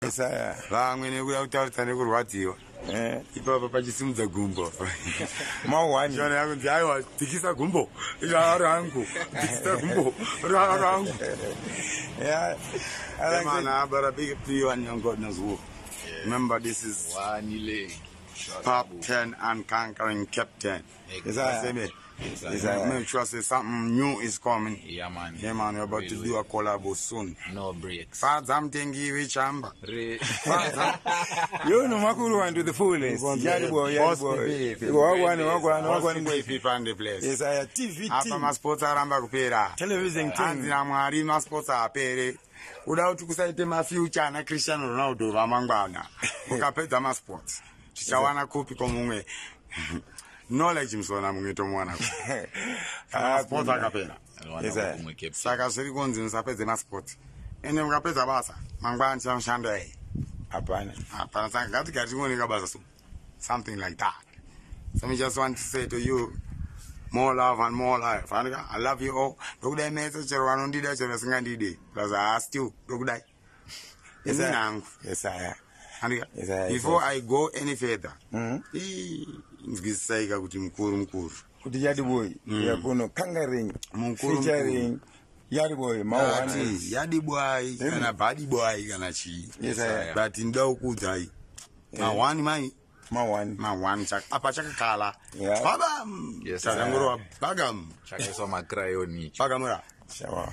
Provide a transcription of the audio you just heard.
Isaya. Vamwe kuya kutaurisa nekurwadziwa. Ipapo pachisimudza gumbo. Mawani. Shona yangu ndi aiwa tikisa gumbo. Rangu. Tikisa gumbo. Rangu. Yeah. I like Man, but a big up to you and your God knows who. Remember, this is Top 10 and Conquering Captain. Isaiah. Make sure say something new is coming. Yeah, man. Yeah, man, we're about to do a collab soon. No breaks. Something give each chamber. You know, Makuru went to the fullest. Yadi boy. People in the place. Isaiah TV. Hapa masports aramba kupera. Television team. Andina mwari masports apere. Uda utukusaite ma future na Cristiano Ronaldo vamangwana. Ukapedza masports. Tichawana kopi komumwe. Knowledge msona mungeto mwana. Sport akapera. Saka zviri kunzi musapedze masport. Ene mukapedza basa mangwana tichamushanda ei. Hapana. Hapana saka ngatigari tioneka basa so. Something like that. So me just want to say to you, more love and more life. I love you all. Dokudai mese chero vanondida chero singandide. Because I asked you, dokudai. Yes, I Before I go any further, ngisaika kuti mukuru. Kuti Yadi boy, yakuno kangaring, featuring Yadi boy, Mawani. Yadi boy, kana body boy, kana chi. Yes, but inda ukudai. Mawani mai. Mawani chak. Apa chakakala. Bagam. Yes, Chakanguro bagam. Chakesoma crayoni. Bagamura. Shawa.